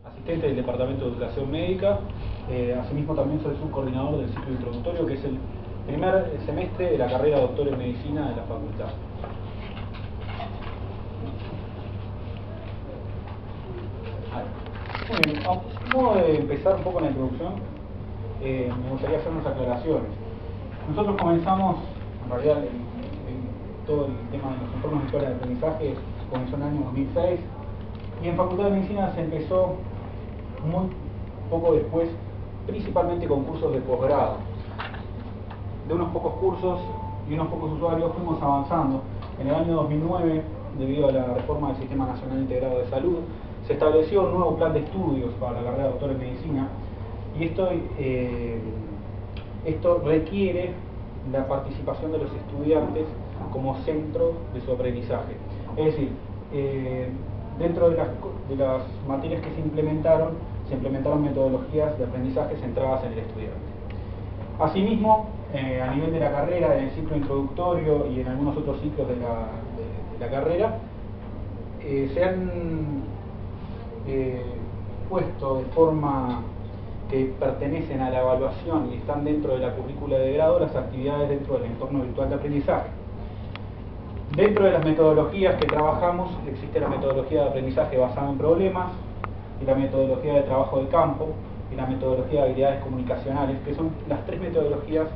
asistente del Departamento de Educación Médica. Asimismo también soy subcoordinador del ciclo introductorio, que es el primer semestre de la carrera de doctor en medicina de la facultad. Muy bien, a modo de empezar un poco la introducción, me gustaría hacer unas aclaraciones. Nosotros comenzamos, en realidad, todo el tema de los entornos virtuales de aprendizaje comenzó en el año 2006, y en Facultad de Medicina se empezó muy poco después, principalmente con cursos de posgrado. De unos pocos cursos y unos pocos usuarios fuimos avanzando. En el año 2009, debido a la reforma del Sistema Nacional Integrado de Salud, se estableció un nuevo plan de estudios para la carrera de doctor en medicina, y esto requiere la participación de los estudiantes como centro de su aprendizaje. Es decir, dentro de las materias que se implementaron metodologías de aprendizaje centradas en el estudiante. Asimismo, a nivel de la carrera, en el ciclo introductorio y en algunos otros ciclos de la carrera, se han puesto de forma que pertenecen a la evaluación y están dentro de la currícula de grado las actividades dentro del entorno virtual de aprendizaje. Dentro de las metodologías que trabajamos existe la metodología de aprendizaje basada en problemas, y la metodología de trabajo de campo, y la metodología de habilidades comunicacionales, que son las tres metodologías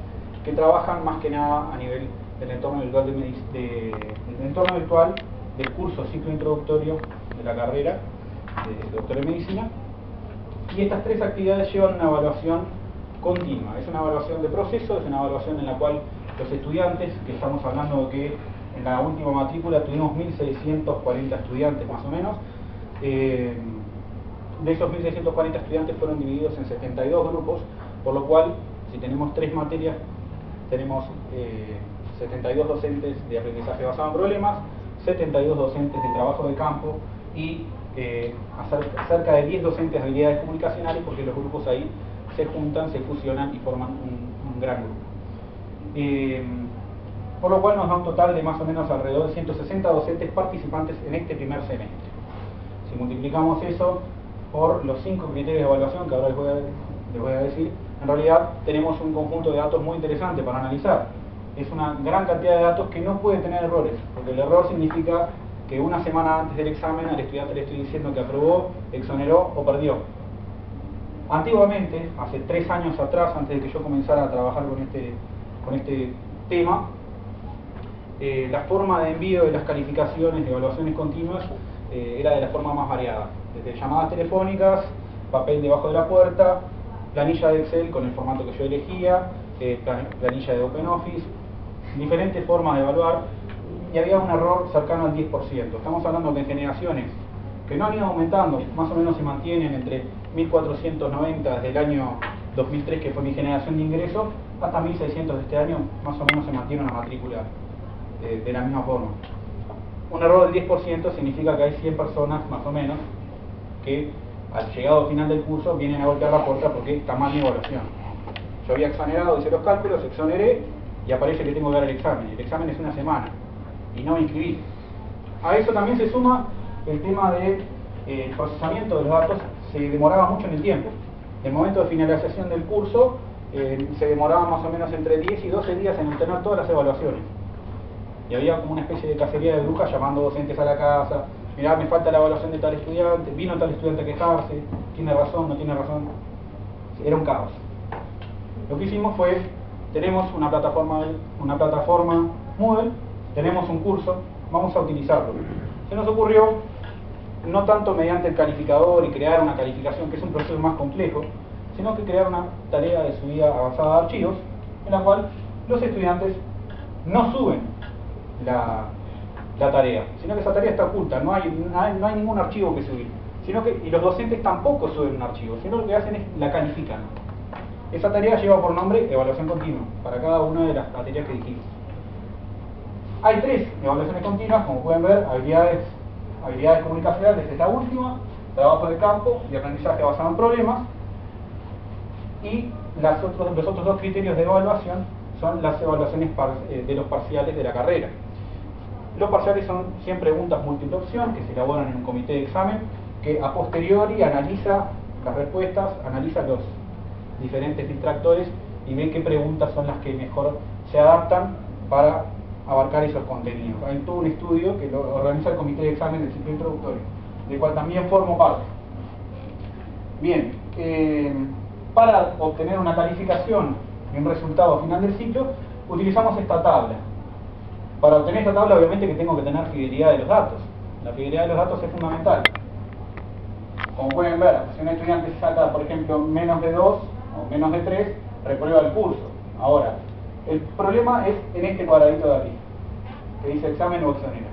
que trabajan más que nada a nivel del entorno virtual, del curso ciclo introductorio de la carrera de doctor en medicina. Y estas tres actividades llevan una evaluación continua. Es una evaluación de proceso, es una evaluación en la cual los estudiantes, que estamos hablando de que en la última matrícula tuvimos 1.640 estudiantes más o menos, de esos 1.640 estudiantes fueron divididos en 72 grupos, por lo cual, si tenemos tres materias, tenemos 72 docentes de aprendizaje basado en problemas, 72 docentes de trabajo de campo y cerca de 10 docentes de habilidades comunicacionales, porque los grupos ahí se juntan, se fusionan y forman un gran grupo. Por lo cual nos da un total de más o menos alrededor de 160 docentes participantes en este primer semestre. Si multiplicamos eso por los 5 criterios de evaluación que ahora les voy a decir, en realidad tenemos un conjunto de datos muy interesante para analizar. Es una gran cantidad de datos que no puede tener errores, porque el error significa que una semana antes del examen al estudiante le estoy diciendo que aprobó, exoneró o perdió. Antiguamente, hace 3 años atrás, antes de que yo comenzara a trabajar con este tema, la forma de envío de las calificaciones de evaluaciones continuas era de la forma más variada, desde llamadas telefónicas, papel debajo de la puerta, planilla de Excel con el formato que yo elegía, planilla de OpenOffice, diferentes formas de evaluar, y había un error cercano al 10%. Estamos hablando de generaciones que no han ido aumentando, más o menos se mantienen entre 1.490 desde el año 2003, que fue mi generación de ingreso, hasta 1.600 de este año, más o menos se mantiene una matrícula de la misma forma. Un error del 10% significa que hay 100 personas, más o menos, que al llegado final del curso vienen a golpear la puerta porque está mal mi evaluación. Yo había exonerado, hice los cálculos, exoneré y aparece que tengo que dar el examen. El examen es una semana y no me inscribí. A eso también se suma el tema del procesamiento de los datos. Se demoraba mucho en el tiempo. El momento de finalización del curso se demoraba más o menos entre 10 y 12 días en obtener todas las evaluaciones. Y había como una especie de cacería de brujas llamando docentes a la casa: mirá, me falta la evaluación de tal estudiante, vino tal estudiante a quejarse, tiene razón, no tiene razón. Era un caos. Lo que hicimos fue, tenemos una plataforma Moodle, tenemos un curso, vamos a utilizarlo. Se nos ocurrió, no tanto mediante el calificador y crear una calificación, que es un proceso más complejo, sino que crear una tarea de subida avanzada de archivos, en la cual los estudiantes no suben la tarea, sino que esa tarea está oculta, no hay ningún archivo que subir, y los docentes tampoco suben un archivo, sino lo que hacen es la califican. Esa tarea lleva por nombre evaluación continua, para cada una de las materias que dijimos. Hay 3 evaluaciones continuas, como pueden ver: habilidades comunicacionales, esta es la última, trabajo de campo y aprendizaje basado en problemas, y los otros 2 criterios de evaluación son las evaluaciones de los parciales de la carrera. Los parciales son 100 preguntas múltiple opción que se elaboran en un comité de examen que a posteriori analiza las respuestas, analiza los diferentes distractores y ve qué preguntas son las que mejor se adaptan para abarcar esos contenidos. Hay todo un estudio que lo organiza el Comité de Examen del Ciclo Introductorio, del cual también formo parte. Bien, para obtener una calificación y un resultado final del ciclo, utilizamos esta tabla. Para obtener esta tabla, obviamente que tengo que tener fidelidad de los datos. La fidelidad de los datos es fundamental. Como pueden ver, si un estudiante saca, por ejemplo, menos de 2 o menos de 3, reprueba el curso. Ahora, el problema es en este cuadradito de aquí, que dice examen o exonera.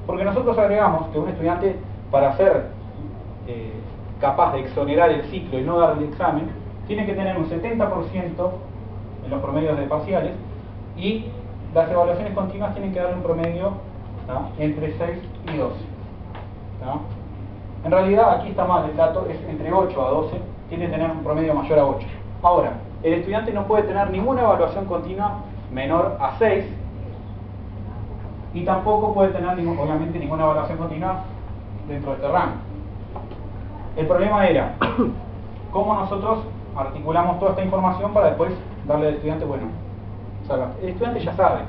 Porque nosotros agregamos que un estudiante, para ser capaz de exonerar el ciclo y no dar el examen, tiene que tener un 70% en los promedios de parciales, y las evaluaciones continuas tienen que dar un promedio, ¿tá?, entre 6 y 12. ¿Tá? En realidad aquí está mal el dato, es entre 8 a 12, tiene que tener un promedio mayor a 8. Ahora, el estudiante no puede tener ninguna evaluación continua menor a 6, y tampoco puede tener obviamente ninguna evaluación continua dentro de este rango. El problema era cómo nosotros articulamos toda esta información para después darle al estudiante, bueno, o sea, el estudiante ya sabe,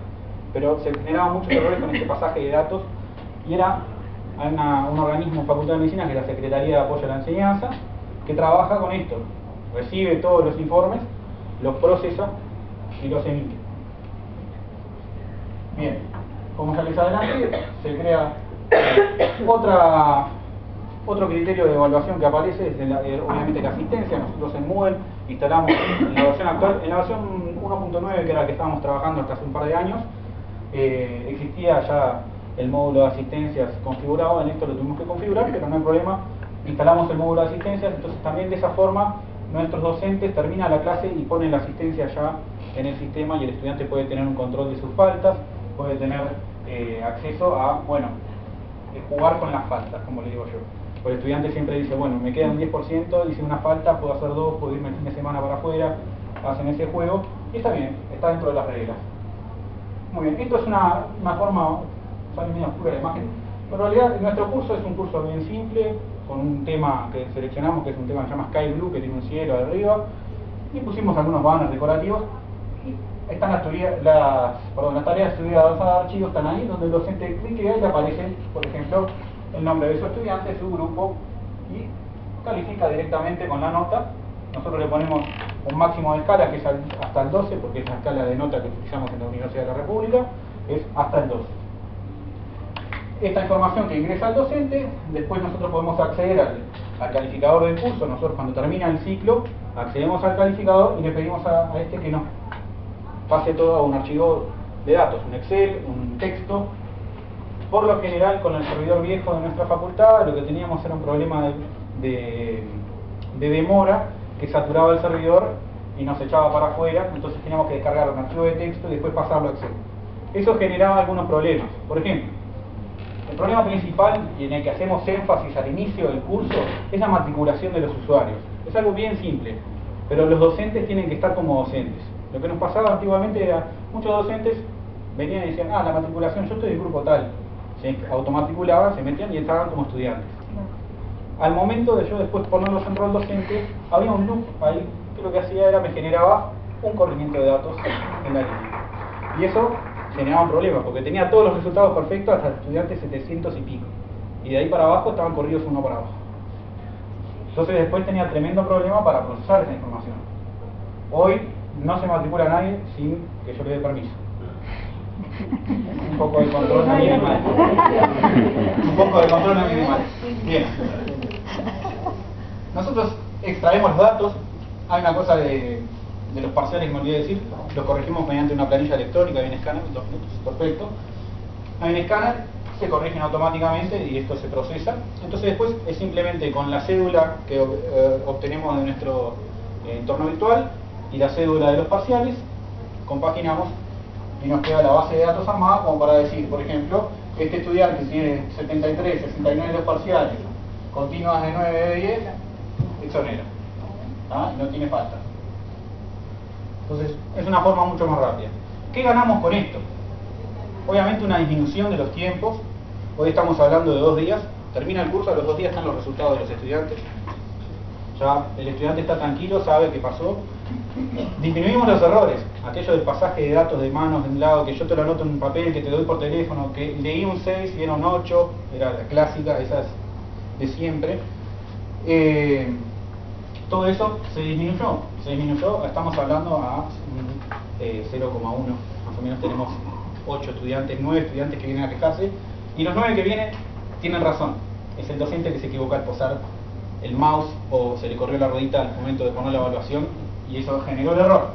pero se generaban muchos errores con este pasaje de datos, y era un organismo en Facultad de Medicina, que es la Secretaría de Apoyo a la Enseñanza, que trabaja con esto, recibe todos los informes, los procesa y los emite. Bien, como ya les adelanté, se crea otro criterio de evaluación que aparece, es obviamente la asistencia. Nosotros en Moodle instalamos en la versión actual, en la versión 1.9, que era la que estábamos trabajando hasta hace un par de años, existía ya el módulo de asistencias configurado. En esto lo tuvimos que configurar, pero no hay problema, instalamos el módulo de asistencias. Entonces también de esa forma nuestros docentes terminan la clase y ponen la asistencia ya en el sistema, y el estudiante puede tener un control de sus faltas, puede tener acceso a, bueno, jugar con las faltas, como le digo yo. El estudiante siempre dice, bueno, me queda un 10%, hice una falta, puedo hacer 2, puedo irme el fin de semana para afuera, hacen ese juego, y está bien, está dentro de las reglas. Muy bien, esto es una forma, sale medio oscura la imagen, pero en realidad nuestro curso es un curso bien simple, con un tema que seleccionamos, que es un tema que se llama Sky Blue, que tiene un cielo de arriba, y pusimos algunos banners decorativos, y están las tareas de estudio avanzada de archivos, están ahí, donde el docente clique ahí le aparece, por ejemplo, el nombre de su estudiante, su grupo, y califica directamente con la nota. Nosotros le ponemos un máximo de escala, que es hasta el 12, porque es la escala de nota que utilizamos en la Universidad de la República, es hasta el 12. Esta información que ingresa al docente, después nosotros podemos acceder al calificador del curso. Nosotros, cuando termina el ciclo, accedemos al calificador y le pedimos a este que nos pase todo a un archivo de datos, un Excel, un texto. Por lo general, con el servidor viejo de nuestra facultad, lo que teníamos era un problema de demora, que saturaba el servidor y nos echaba para afuera. Entonces teníamos que descargar un archivo de texto y después pasarlo a Excel. Eso generaba algunos problemas. Por ejemplo, el problema principal, y en el que hacemos énfasis al inicio del curso, es la matriculación de los usuarios. Es algo bien simple, pero los docentes tienen que estar como docentes. Lo que nos pasaba antiguamente era, muchos docentes venían y decían, la matriculación, yo estoy del grupo tal. Se automatriculaban, se metían y entraban como estudiantes. Al momento de yo después ponerlos en rol docente, había un loop ahí, que lo que hacía era, me generaba un corrimiento de datos en la línea. Y eso generaba un problema, porque tenía todos los resultados perfectos hasta estudiantes 700 y pico. Y de ahí para abajo estaban corridos uno para abajo. Entonces después tenía tremendo problema para procesar esa información. Hoy no se matricula a nadie sin que yo le dé permiso. Un poco de control no viene mal. Un poco de control no viene mal. Bien. Nosotros extraemos los datos. Hay una cosa de los parciales que me olvidé decir. Los corregimos mediante una planilla electrónica, hay un escáner, 2 minutos, perfecto. Hay un escáner, se corrigen automáticamente y esto se procesa. Entonces después es simplemente con la cédula que obtenemos de nuestro entorno virtual y la cédula de los parciales, compaginamos y nos queda la base de datos armada como para decir, por ejemplo, este estudiante tiene 73, 69 de los parciales, continuas de 9 de 10, exonera, y no tiene falta. Entonces es una forma mucho más rápida. ¿Qué ganamos con esto? Obviamente una disminución de los tiempos. Hoy estamos hablando de 2 días, Termina el curso, a los 2 días están los resultados de los estudiantes. Ya el estudiante está tranquilo, sabe qué pasó. Disminuimos los errores, aquello del pasaje de datos de manos de un lado, que yo te lo anoto en un papel, que te doy por teléfono, que leí un 6 y era un 8, era la clásica, esas de siempre. Todo eso se disminuyó, estamos hablando a 0,1, más o menos tenemos 8 estudiantes, 9 estudiantes que vienen a quejarse, y los 9 que vienen tienen razón, es el docente que se equivocó al posar el mouse o se le corrió la ruedita al momento de poner la evaluación y eso generó el error.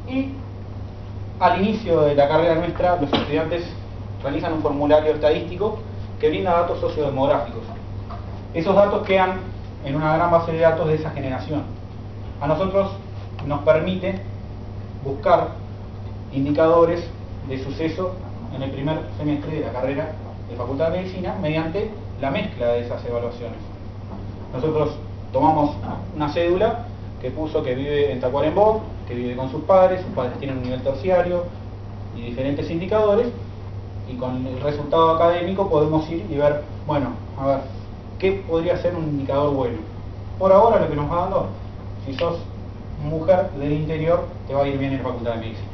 Y al inicio de la carrera nuestra, los estudiantes realizan un formulario estadístico que brinda datos sociodemográficos. Esos datos quedan en una gran base de datos de esa generación. A nosotros nos permite buscar indicadores de suceso en el primer semestre de la carrera de Facultad de Medicina mediante la mezcla de esas evaluaciones. Nosotros tomamos una cédula que puso que vive en Tacuarembó, que vive con sus padres tienen un nivel terciario y diferentes indicadores, y con el resultado académico podemos ir y ver, bueno, a ver, ¿qué podría ser un indicador bueno? Por ahora lo que nos va dando, si sos mujer del interior, te va a ir bien en la Facultad de Medicina.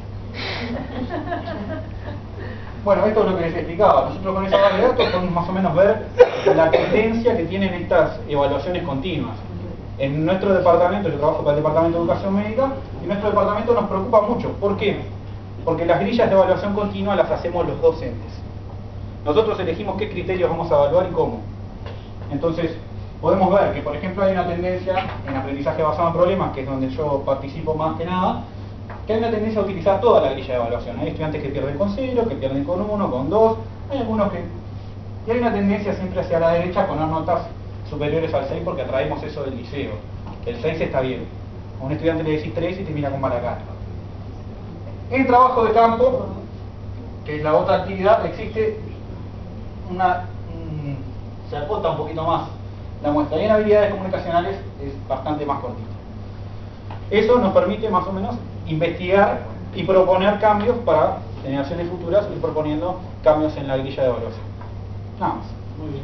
Bueno, esto es lo que les explicaba. Nosotros con esa base de datos podemos más o menos ver la tendencia que tienen estas evaluaciones continuas. En nuestro departamento, yo trabajo para el Departamento de Educación Médica, y nuestro departamento nos preocupa mucho. ¿Por qué? Porque las grillas de evaluación continua las hacemos los docentes. Nosotros elegimos qué criterios vamos a evaluar y cómo. Entonces, podemos ver que, por ejemplo, hay una tendencia en aprendizaje basado en problemas, que es donde yo participo más que nada, que hay una tendencia a utilizar toda la grilla de evaluación. Hay estudiantes que pierden con 0, que pierden con 1, con 2, hay algunos que... Y hay una tendencia siempre hacia la derecha a poner notas superiores al 6 porque atraemos eso del liceo. El 6 está bien. A un estudiante le decís 3 y te mira con mala cara. En trabajo de campo, que es la otra actividad, existe se acota un poquito más la muestra. Y en habilidades comunicacionales es bastante más cortita. Eso nos permite más o menos investigar y proponer cambios para generaciones futuras, y proponiendo cambios en la grilla de evaluación. Nada más. Muy bien.